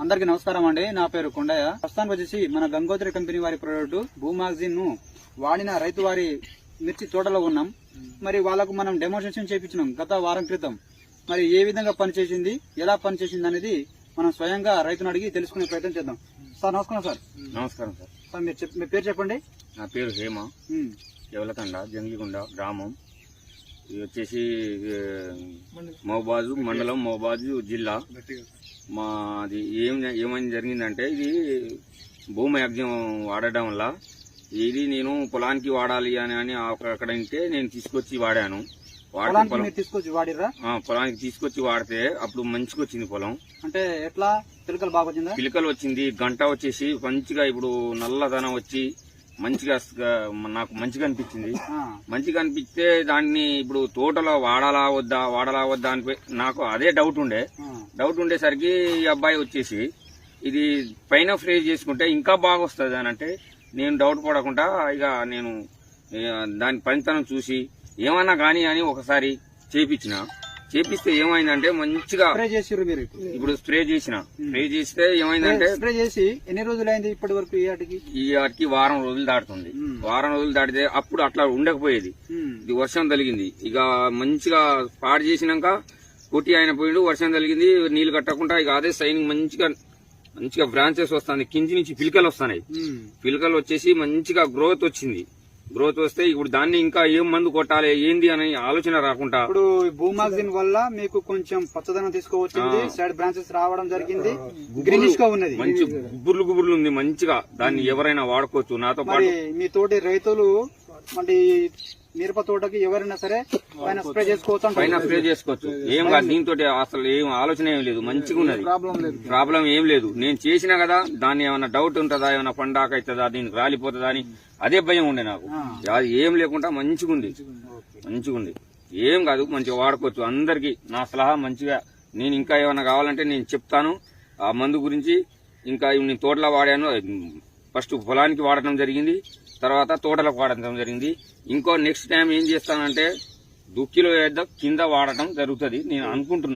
అందరికీ నమస్కారం అండి. నా పేరు కొండయ్య. ప్రస్తుతానికి వచ్చేసి మన గంగోత్రి కంపెనీ వారి ప్రోడక్ట్ భూమాగ్జిన్ ను వాడిన రైతు వారి మిర్చి తోటలో ఉన్నాం. మరి వాళ్ళకు మనం డెమోన్స్ట్రేషన్ చేయించినాం గత వారం క్రితం. మరి ఏ విధంగా పనిచేసింది, ఎలా పనిచేసింది అనేది మనం స్వయంగా రైతును అడిగి తెలుసుకునే ప్రయత్నం చేద్దాం. సార్ నమస్కారం. సార్ నమస్కారం సార్. సార్ మీ పేరు చెప్పండి. నా పేరు హేమ, ఎవలతండ, జంగిగుండ గ్రామం. ఇది వచ్చేసి మహబాజు మండలం, మహబాజు జిల్లా. మాది ఏమైంది జరిగిందంటే, ఇది భూమి యజ్ఞం వాడడం వల్ల ఇది నేను పొలానికి వాడాలి అని అక్కడ ఉంటే నేను తీసుకొచ్చి వాడాను. తీసుకొచ్చి వాడిరా? పొలానికి తీసుకొచ్చి వాడితే అప్పుడు మంచిగా వచ్చింది పొలం. అంటే ఎట్లా పిలకలు బాగా వచ్చిందా? పిలకలు వచ్చింది, గంట వచ్చేసి మంచిగా ఇప్పుడు నల్లదనం వచ్చి మంచిగా నాకు మంచిగా అనిపించింది. మంచిగా అనిపిస్తే దాన్ని ఇప్పుడు తోటలో వాడాలా వద్దా అని నాకు అదే డౌట్ ఉండేసరికి ఈ అబ్బాయి వచ్చేసి ఇది పైన ఫ్రై చేసుకుంటే ఇంకా బాగా వస్తుంది అని అంటే, నేను డౌట్ పడకుండా ఇక నేను దాని పనితనం చూసి ఏమన్నా గానీ అని ఒకసారి చేపిస్తే ఏమైందంటే మంచిగా స్ప్రే చేసిర్రు మీరు? ఇప్పుడు స్ప్రే చేస్తే ఏమైందంటే, స్ప్రే చేసి ఎన్ని రోజులు అయింది ఇప్పటి వరకు? ఈ ఆటికి వారం రోజులు దాటుతుంది. వారం రోజులు దాటితే అప్పుడు అట్లా ఉండకపోయేది. ఇది వర్షం తగిలింది, ఇక మంచిగా పాడు చేసినాక కొట్టి ఆయన పోయిండు. వర్షం తగిలింది, నీళ్లు కట్టకుండా ఇక అదే సైనింగ్ మంచిగా బ్రాంచెస్ వస్తుంది, కింది నుంచి పిలకలు వస్తున్నాయి. పిలకలు వచ్చేసి మంచిగా గ్రోత్ వచ్చింది. గ్రోత్ వస్తే ఇప్పుడు దాన్ని ఇంకా ఏం మందు కొట్టాలి ఏంది అని ఆలోచన రాకుండా, ఇప్పుడు భూమాగ్జిన్ వల్ల మీకు కొంచెం పచ్చదనం తీసుకోవచ్చింది, సైడ్ బ్రాంచెస్ రావడం జరిగింది, గ్రీనిష్ గా ఉన్నది, మంచి గుబుర్లు ఉంది. మంచిగా దాన్ని ఎవరైనా వాడుకోవచ్చు. నాతో పాటు మీ తోటి రైతులు అంటే మిరప తోటకి ఎవరైనా సరే పైన స్ప్రే చేసుకోవచ్చు. ఏం కాదు, దీంతో అసలు ఏం ఆలోచన ఏం లేదు, మంచిగా ఉన్నది, ప్రాబ్లం ఏం లేదు. నేను చేసినా కదా, దాన్ని ఏమైనా డౌట్ ఉంటుందా, ఏమైనా పండాక అవుతుందా, దీనికి రాలిపోతుందా అని అదే భయం ఉండే నాకు. అది ఏం లేకుండా మంచిగా ఉంది. ఏం కాదు, మంచిగా వాడుకోవచ్చు. అందరికి నా సలహా మంచిగా. నేను ఇంకా ఏమైనా కావాలంటే నేను చెప్తాను. ఆ మందు గురించి ఇంకా నేను తోటలో వాడాను. ఫస్ట్ పొలానికి వాడటం జరిగింది, తర్వాత తోటలకు వాడటం జరిగింది. ఇంకో నెక్స్ట్ టైం ఏం చేస్తానంటే దుక్కిలో కింద వాడటం జరుగుతుంది నేను అనుకుంటున్నాను.